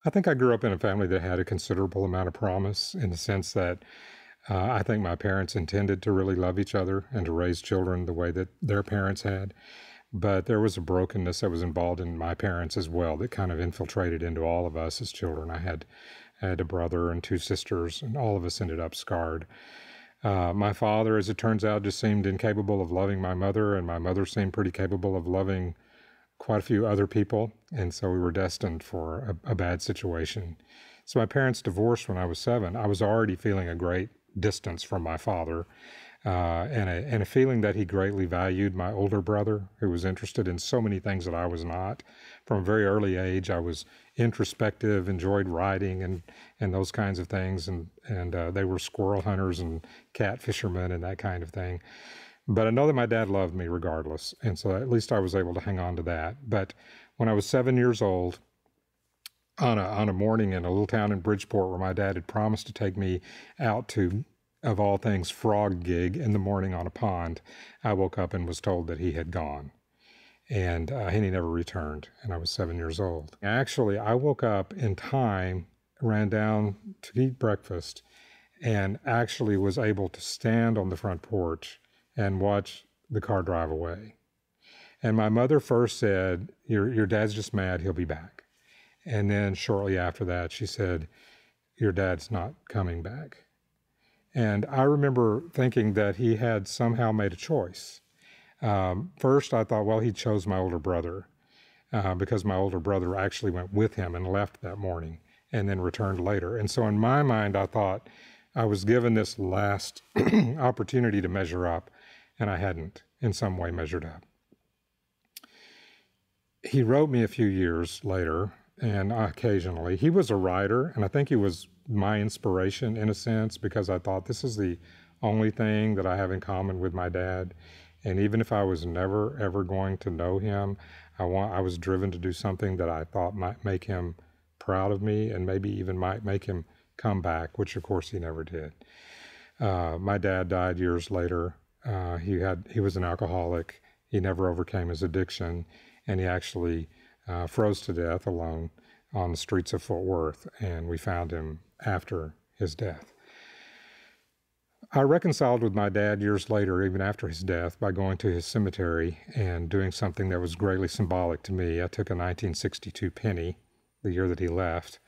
I think I grew up in a family that had a considerable amount of promise in the sense that I think my parents intended to really love each other and to raise children the way that their parents had. But there was a brokenness that was involved in my parents as well that kind of infiltrated into all of us as children. I had a brother and two sisters, and all of us ended up scarred. My father, as it turns out, just seemed incapable of loving my mother, and my mother seemed pretty capable of loving quite a few other people, and so we were destined for a bad situation. So my parents divorced when I was 7. I was already feeling a great distance from my father, and a feeling that he greatly valued my older brother, who was interested in so many things that I was not. From a very early age, I was introspective, enjoyed writing and those kinds of things, and they were squirrel hunters and cat fishermen and that kind of thing. But I know that my dad loved me regardless, and so at least I was able to hang on to that. But when I was 7 years old, on a morning in a little town in Bridgeport where my dad had promised to take me out to, of all things, frog gig in the morning on a pond, I woke up and was told that he had gone. And he never returned, and I was 7 years old. Actually, I woke up in time, ran down to eat breakfast, and actually was able to stand on the front porch and watch the car drive away. And my mother first said, your dad's just mad, he'll be back. And then shortly after that, she said, your dad's not coming back. And I remember thinking that he had somehow made a choice. First, I thought, well, he chose my older brother because my older brother actually went with him and left that morning and then returned later. And so in my mind, I thought I was given this last opportunity to measure up, and I hadn't in some way measured up. He wrote me a few years later, and occasionally. He was a writer, and I think he was my inspiration in a sense because I thought this is the only thing that I have in common with my dad. And even if I was never, ever going to know him, I was driven to do something that I thought might make him proud of me and maybe even might make him come back, which of course he never did. My dad died years later. He was an alcoholic. He never overcame his addiction, and he actually froze to death alone on the streets of Fort Worth, and we found him after his death. I reconciled with my dad years later, even after his death, by going to his cemetery and doing something that was greatly symbolic to me. I took a 1962 penny, the year that he left,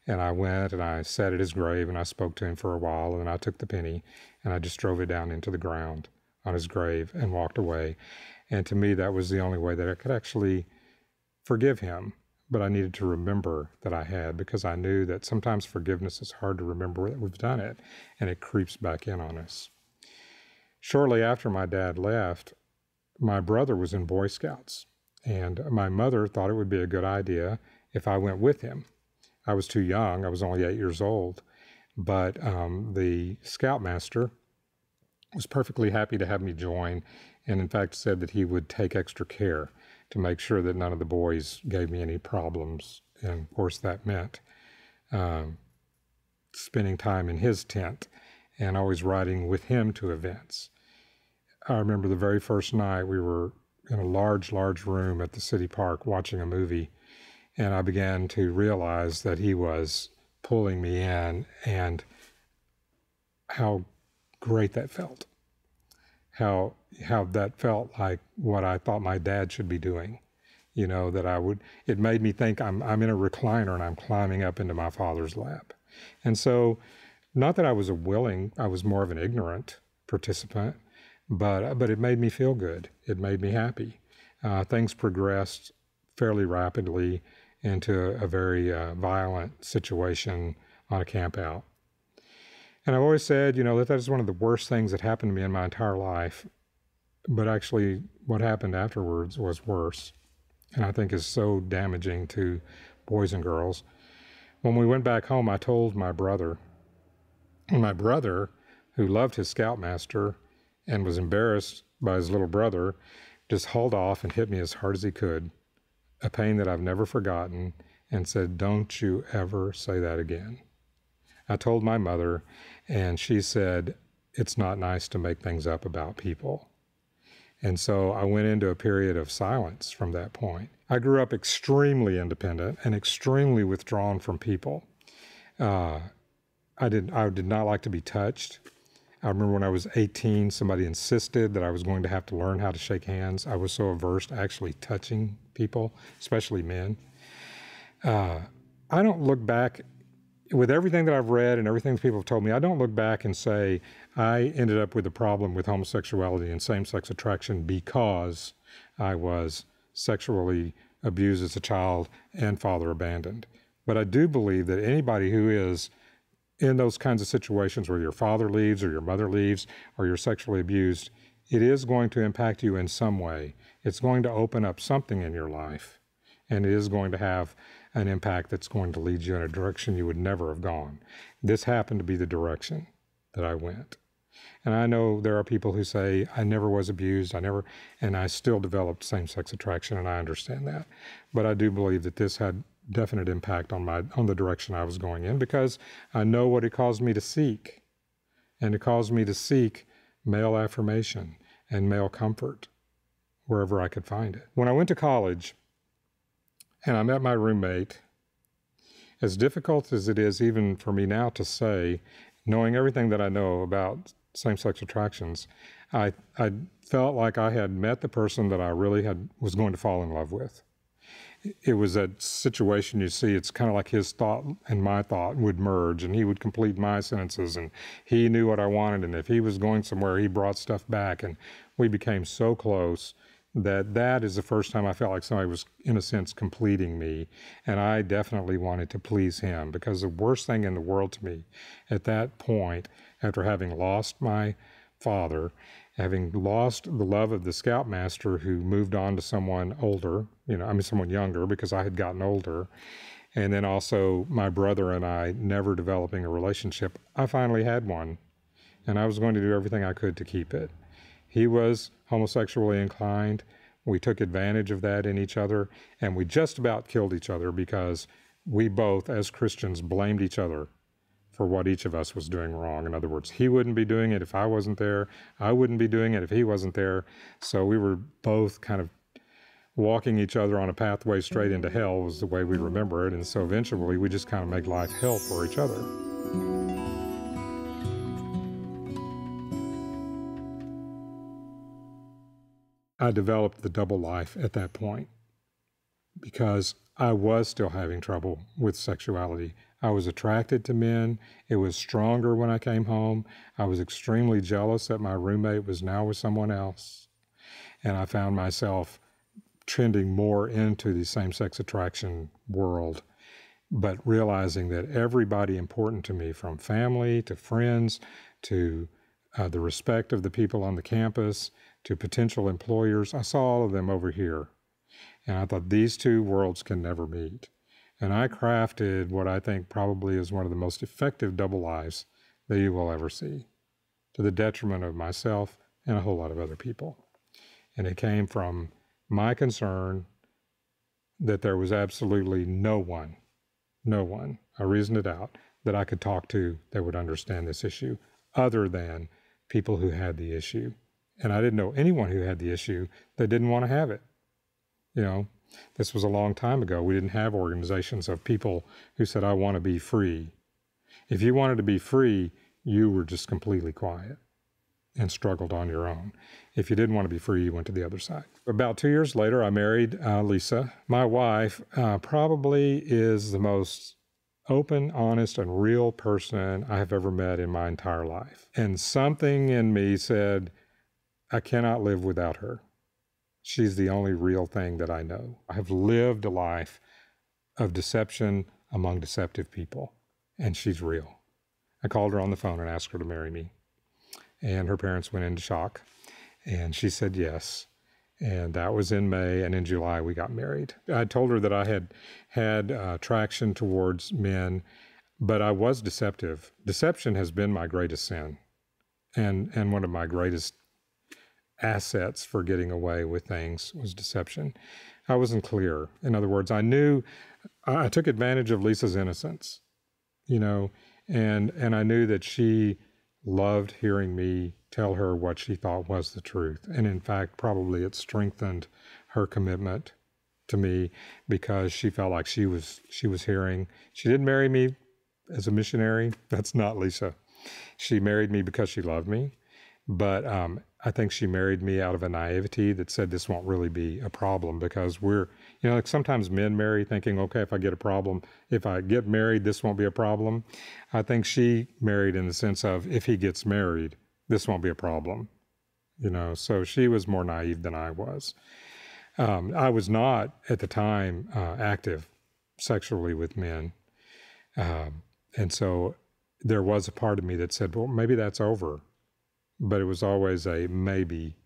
and I went and I sat at his grave and I spoke to him for a while, and then I took the penny and I just drove it down into the ground on his grave and walked away. And to me, that was the only way that I could actually forgive him, but I needed to remember that I had, because I knew that sometimes forgiveness is hard to remember that we've done it, and it creeps back in on us. Shortly after my dad left, my brother was in Boy Scouts, and my mother thought it would be a good idea if I went with him. I was too young. I was only 8 years old, but the scoutmaster was perfectly happy to have me join, and in fact said that he would take extra care to make sure that none of the boys gave me any problems. And of course that meant spending time in his tent and always riding with him to events. I remember the very first night we were in a large room at the city park watching a movie, and I began to realize that he was pulling me in, and how great that felt. How that felt like what I thought my dad should be doing. You know, it made me think I'm in a recliner and I'm climbing up into my father's lap. And so, not that I was I was more of an ignorant participant, but it made me feel good. It made me happy. Things progressed fairly rapidly into a very violent situation on a camp out. And I've always said, that is one of the worst things that happened to me in my entire life. But actually, what happened afterwards was worse, and I think is so damaging to boys and girls. When we went back home, I told my brother, who loved his scoutmaster and was embarrassed by his little brother, just hauled off and hit me as hard as he could, a pain that I've never forgotten, and said, "Don't you ever say that again." I told my mother, and she said, "It's not nice to make things up about people." And so I went into a period of silence from that point. I grew up extremely independent and extremely withdrawn from people. I did not like to be touched. I remember when I was 18, somebody insisted that I was going to have to learn how to shake hands. I was so averse to actually touching people, especially men. I don't look back, with everything that I've read and everything that people have told me, I don't look back and say, I ended up with a problem with homosexuality and same-sex attraction because I was sexually abused as a child and father abandoned. But I do believe that anybody who is in those kinds of situations where your father leaves or your mother leaves or you're sexually abused, it is going to impact you in some way. It's going to open up something in your life, and it is going to have an impact that's going to lead you in a direction you would never have gone. This happened to be the direction that I went. And I know there are people who say, I never was abused, and I still developed same-sex attraction, and I understand that. But I do believe that this had definite impact on the direction I was going in, because I know what it caused me to seek. And it caused me to seek male affirmation and male comfort wherever I could find it. When I went to college and I met my roommate, as difficult as it is even for me now to say, knowing everything that I know about same-sex attractions, I felt like I had met the person that I really was going to fall in love with. It was that situation you see, it's kind of like his thought and my thought would merge, and he would complete my sentences, and he knew what I wanted, and if he was going somewhere, he brought stuff back, and we became so close that is the first time I felt like somebody was, in a sense, completing me, and I definitely wanted to please him, because the worst thing in the world to me at that point, after having lost my father, having lost the love of the scoutmaster who moved on to someone older, someone younger, because I had gotten older, and then also my brother and I never developing a relationship, I finally had one, and I was going to do everything I could to keep it. He was homosexually inclined. We took advantage of that in each other, and we just about killed each other because we both, as Christians, blamed each other for what each of us was doing wrong. In other words, he wouldn't be doing it if I wasn't there. I wouldn't be doing it if he wasn't there. So we were both kind of walking each other on a pathway straight into hell was the way we remember it. And so eventually we just kind of made life hell for each other. I developed the double life at that point because I was still having trouble with sexuality. I was attracted to men. It was stronger when I came home. I was extremely jealous that my roommate was now with someone else. And I found myself trending more into the same-sex attraction world, but realizing that everybody important to me, from family to friends to the respect of the people on the campus to potential employers, I saw all of them over here. And I thought, these two worlds can never meet. And I crafted what I think probably is one of the most effective double lives that you will ever see, to the detriment of myself and a whole lot of other people. And it came from my concern that there was absolutely no one, I reasoned it out, that I could talk to that would understand this issue other than people who had the issue. And I didn't know anyone who had the issue that didn't want to have it. This was a long time ago. We didn't have organizations of people who said, I want to be free. If you wanted to be free, you were just completely quiet and struggled on your own. If you didn't want to be free, you went to the other side. About 2 years later, I married Lisa. My wife probably is the most open, honest, and real person I have ever met in my entire life. And something in me said, I cannot live without her. She's the only real thing that I know. I have lived a life of deception among deceptive people, and she's real. I called her on the phone and asked her to marry me, and her parents went into shock, and she said yes, and that was in May, and in July we got married. I told her that I had attraction towards men, but I was deceptive. Deception has been my greatest sin, and one of my greatest assets for getting away with things was deception. I wasn't clear. In other words, I took advantage of Lisa's innocence, and I knew that she loved hearing me tell her what she thought was the truth. And in fact, probably it strengthened her commitment to me because she felt like she was hearing. She didn't marry me as a missionary. That's not Lisa. She married me because she loved me. But I think she married me out of a naivety that said this won't really be a problem because we're, like sometimes men marry thinking, okay, if I get married, this won't be a problem. I think she married in the sense of if he gets married, this won't be a problem. So she was more naive than I was. I was not at the time active sexually with men. And so there was a part of me that said, well, maybe that's over. But it was always a maybe,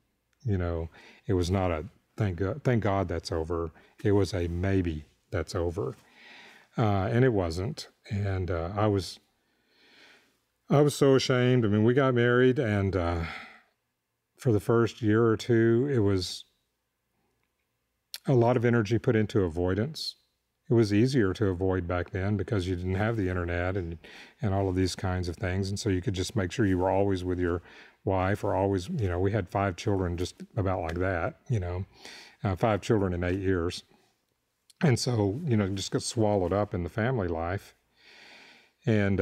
it was not a thank God that's over. It was a maybe that's over. And it wasn't. And I was so ashamed. I mean, we got married, and for the first year or two, it was a lot of energy put into avoidance. It was easier to avoid back then because you didn't have the internet and all of these kinds of things. And so you could just make sure you were always with your wife or always, we had 5 children just about like that, 5 children in 8 years. And so, just got swallowed up in the family life. And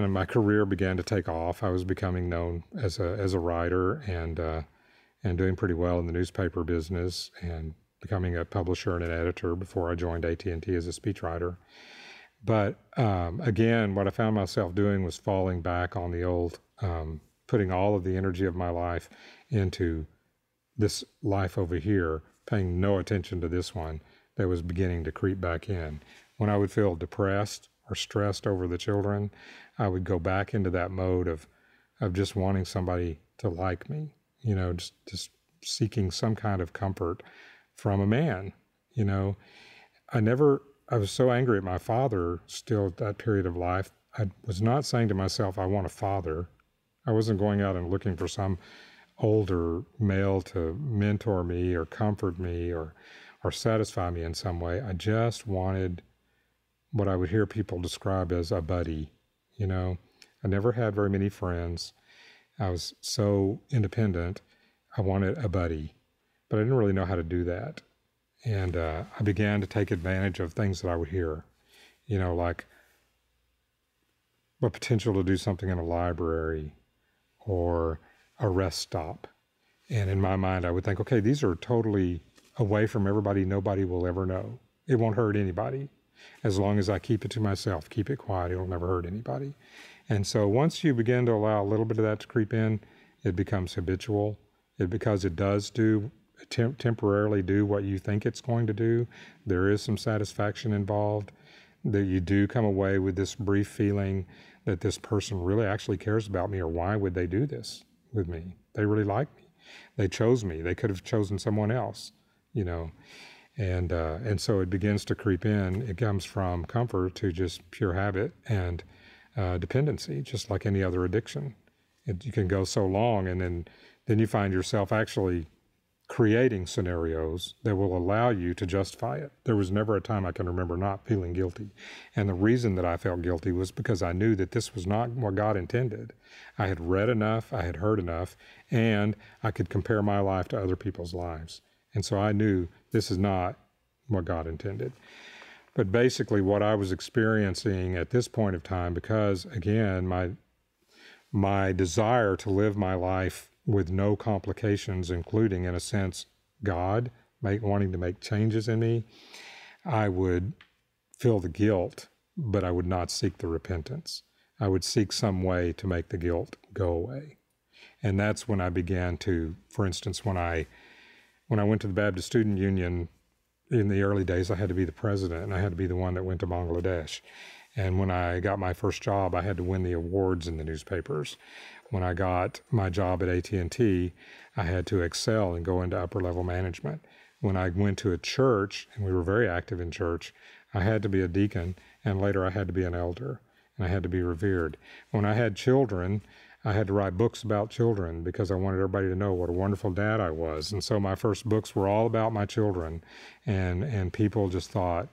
my career began to take off. I was becoming known as a writer and doing pretty well in the newspaper business and becoming a publisher and an editor before I joined AT&T as a speechwriter. But again, what I found myself doing was falling back on the old, putting all of the energy of my life into this life over here, paying no attention to this one that was beginning to creep back in. When I would feel depressed or stressed over the children, I would go back into that mode of just wanting somebody to like me, just seeking some kind of comfort from a man. I was so angry at my father still at that period of life. I was not saying to myself, I want a father. I wasn't going out and looking for some older male to mentor me or comfort me or satisfy me in some way. I just wanted what I would hear people describe as a buddy. I never had very many friends. I was so independent. I wanted a buddy, but I didn't really know how to do that. And I began to take advantage of things that I would hear, like the potential to do something in a library or a rest stop. And in my mind, I would think, okay, these are totally away from everybody. Nobody will ever know. It won't hurt anybody. As long as I keep it to myself, keep it quiet, it'll never hurt anybody. And so once you begin to allow a little bit of that to creep in, it becomes habitual. Because it does temporarily do what you think it's going to do. There is some satisfaction involved, that you do come away with this brief feeling that this person really actually cares about me, or why would they do this with me? They really like me. They chose me. They could have chosen someone else, And so it begins to creep in. It comes from comfort to just pure habit and dependency, just like any other addiction. You can go so long, and then you find yourself actually creating scenarios that will allow you to justify it. There was never a time I can remember not feeling guilty. And the reason that I felt guilty was because I knew that this was not what God intended. I had read enough, I had heard enough, and I could compare my life to other people's lives. And so I knew this is not what God intended. But basically what I was experiencing at this point of time, because again, my desire to live my life with no complications, including, in a sense, God wanting to make changes in me, I would feel the guilt, but I would not seek the repentance. I would seek some way to make the guilt go away. And that's when I began to, for instance, when I went to the Baptist Student Union in the early days, I had to be the president, and I had to be the one that went to Bangladesh. And when I got my first job, I had to win the awards in the newspapers. When I got my job at AT&T, I had to excel and go into upper-level management. When I went to a church, and we were very active in church, I had to be a deacon, and later I had to be an elder, and I had to be revered. When I had children, I had to write books about children because I wanted everybody to know what a wonderful dad I was. And so my first books were all about my children, and people just thought,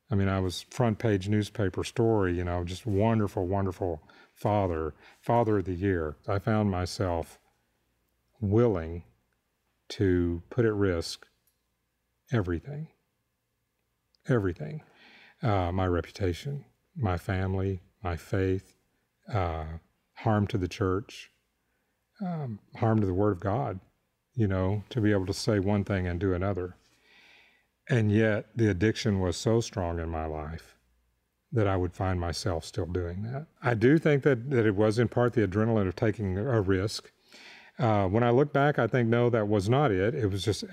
I mean, I was front page newspaper story, just wonderful, wonderful father of the year. I found myself willing to put at risk everything, my reputation, my family, my faith, harm to the church, harm to the Word of God, to be able to say one thing and do another. And yet the addiction was so strong in my life that I would find myself still doing that. I do think that it was in part the adrenaline of taking a risk. When I look back, I think, no, that was not it. It was just,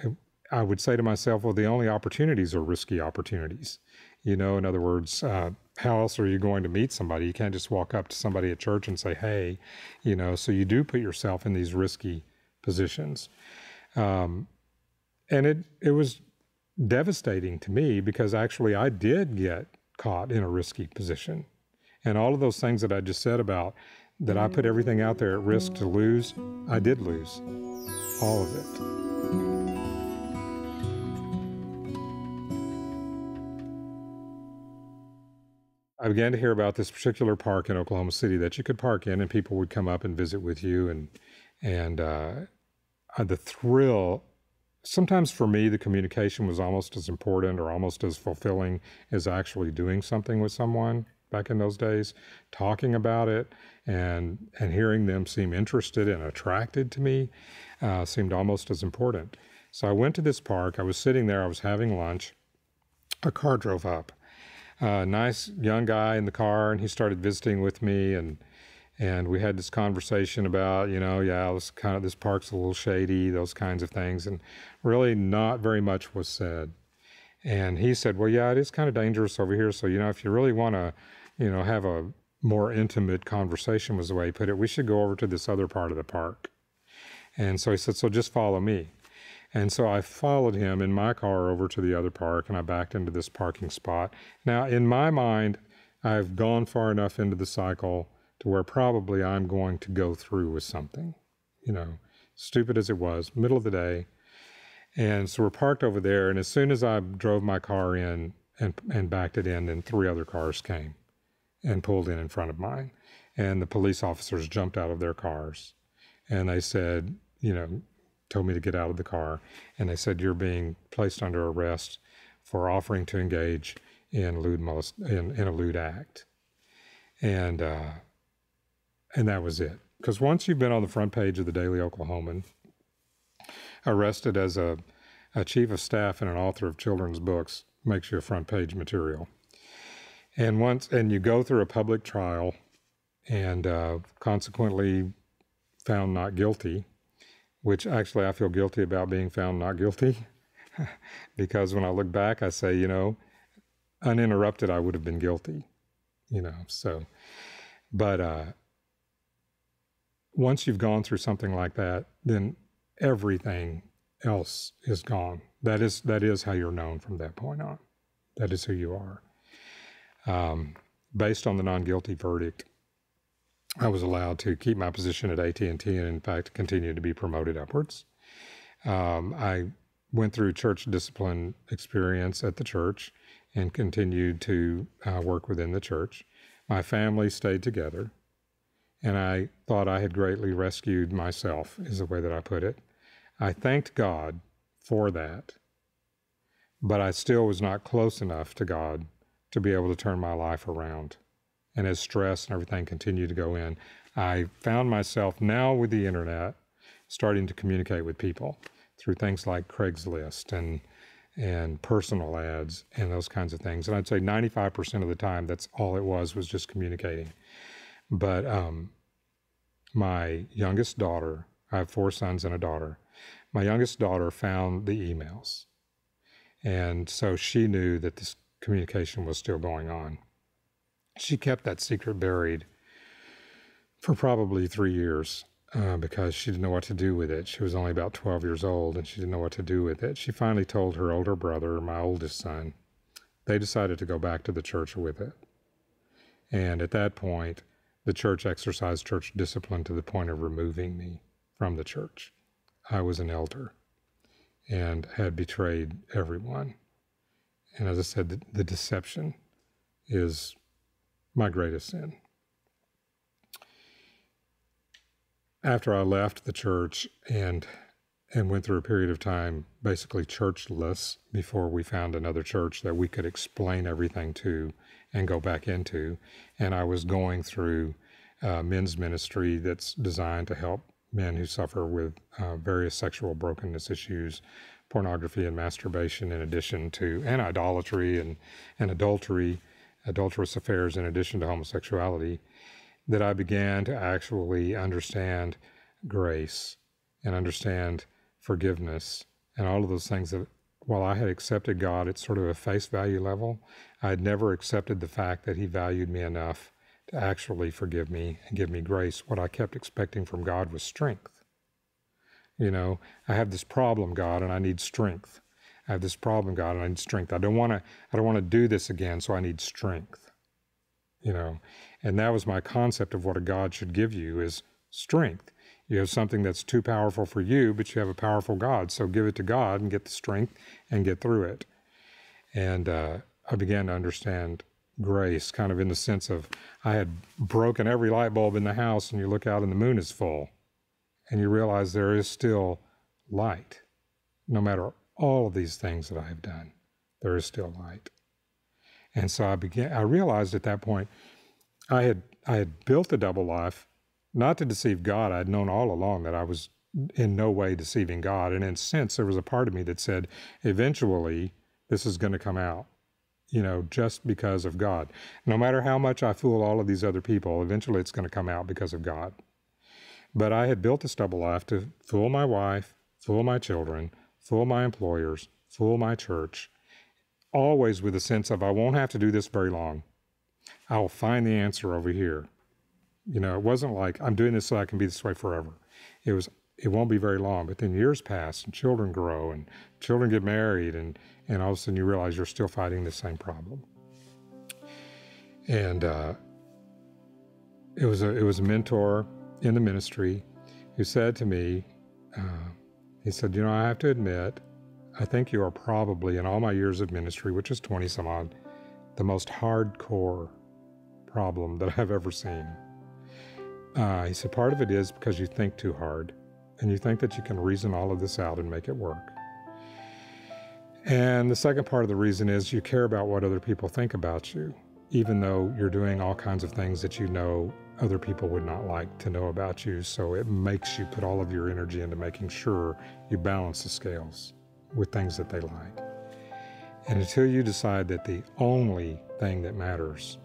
I would say to myself, well, the only opportunities are risky opportunities. In other words, how else are you going to meet somebody? You can't just walk up to somebody at church and say, hey, so you do put yourself in these risky positions. And it was devastating to me because actually I did get caught in a risky position. And all of those things that I just said about that I put everything out there at risk to lose, I did lose all of it. I began to hear about this particular park in Oklahoma City that you could park in and people would come up and visit with you. And the thrill, sometimes for me, the communication was almost as important or almost as fulfilling as actually doing something with someone back in those days. Talking about it and hearing them seem interested and attracted to me seemed almost as important. So I went to this park. I was sitting there. I was having lunch. A car drove up. A nice young guy in the car, and he started visiting with me, and we had this conversation about, this park's a little shady, those kinds of things, and really not very much was said. And he said, well, yeah, it is kind of dangerous over here, so, if you really want to, have a more intimate conversation, was the way he put it, we should go over to this other part of the park. And so he said, so just follow me. And so I followed him in my car over to the other park, and I backed into this parking spot. Now, in my mind, I've gone far enough into the cycle to where probably I'm going to go through with something, stupid as it was, middle of the day. And so we're parked over there, and as soon as I drove my car in and backed it in, then 3 other cars came and pulled in front of mine. And the police officers jumped out of their cars, and they said, told me to get out of the car, and they said, you're being placed under arrest for offering to engage in a lewd act. And that was it. Because once you've been on the front page of the Daily Oklahoman, arrested as a chief of staff and an author of children's books makes you a front page material. And you go through a public trial and consequently found not guilty, which actually I feel guilty about being found not guilty because when I look back, I say, uninterrupted, I would have been guilty, but once you've gone through something like that, then everything else is gone. That is how you're known from that point on. That is who you are. Based on the non-guilty verdict, I was allowed to keep my position at AT&T and, in fact, continue to be promoted upwards. I went through church discipline experience at the church and continued to work within the church. My family stayed together, and I thought I had greatly rescued myself, is the way that I put it. I thanked God for that, but I still was not close enough to God to be able to turn my life around. And as stress and everything continued to go in, I found myself now with the internet starting to communicate with people through things like Craigslist and personal ads and those kinds of things. And I'd say 95% of the time, that's all it was just communicating. But my youngest daughter, I have 4 sons and a daughter. My youngest daughter found the emails. And so she knew that this communication was still going on. She kept that secret buried for probably 3 years because she didn't know what to do with it. She was only about 12 years old, and she didn't know what to do with it. She finally told her older brother, my oldest son. They decided to go back to the church with it. And at that point, the church exercised church discipline to the point of removing me from the church. I was an elder and had betrayed everyone. And as I said, the deception is my greatest sin. After I left the church and went through a period of time basically churchless before we found another church that we could explain everything to and go back into. And I was going through men's ministry that's designed to help men who suffer with various sexual brokenness issues, pornography and masturbation, in addition to, and idolatry and adultery, adulterous affairs, in addition to homosexuality, that I began to actually understand grace and understand forgiveness and all of those things that, while I had accepted God at sort of a face value level, I had never accepted the fact that he valued me enough to actually forgive me and give me grace. What I kept expecting from God was strength. You know, I have this problem, God, and I need strength. I have this problem, God, and I need strength. I don't want to do this again, so I need strength. You know, and that was my concept of what a God should give you, is strength. You have something that's too powerful for you, but you have a powerful God, so give it to God and get the strength and get through it. And I began to understand grace, kind of in the sense of, I had broken every light bulb in the house, and you look out and the moon is full, and you realize there is still light. No matter all of these things that I have done, there is still light. And so I realized at that point, I had built a double life, not to deceive God. I had known all along that I was in no way deceiving God. And in a sense, there was a part of me that said, eventually, this is going to come out, you know, just because of God. No matter how much I fool all of these other people, eventually it's going to come out because of God. But I had built this double life to fool my wife, fool my children, fool my employers, fool my church, always with a sense of, I won't have to do this very long. I will find the answer over here. You know, it wasn't like, I'm doing this so I can be this way forever. It won't be very long. But then years pass and children grow and children get married, and all of a sudden you realize you're still fighting the same problem. And it was a mentor in the ministry who said to me, he said, you know, I have to admit, I think you are probably, in all my years of ministry, which is 20 some odd, the most hardcore problem that I've ever seen. He said, part of it is because you think too hard, and you think that you can reason all of this out and make it work. And the second part of the reason is you care about what other people think about you, even though you're doing all kinds of things that you know other people would not like to know about you. So it makes you put all of your energy into making sure you balance the scales with things that they like. And until you decide that the only thing that matters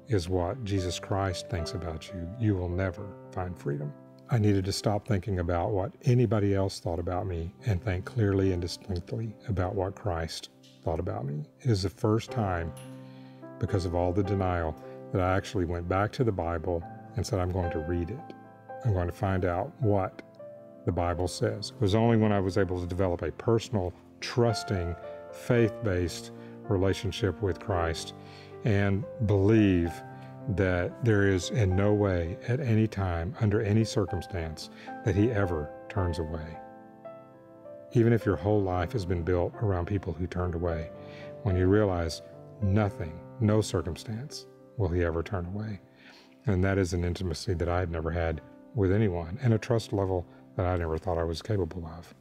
is what Jesus Christ thinks about you, you will never find freedom. I needed to stop thinking about what anybody else thought about me and think clearly and distinctly about what Christ thought about me. It is the first time, because of all the denial, that I actually went back to the Bible and said, I'm going to read it. I'm going to find out what the Bible says. It was only when I was able to develop a personal, trusting, faith-based relationship with Christ and believe that there is in no way, at any time, under any circumstance, that he ever turns away. Even if your whole life has been built around people who turned away, when you realize nothing, no circumstance, will he ever turn away. And that is an intimacy that I had never had with anyone, and a trust level that I never thought I was capable of.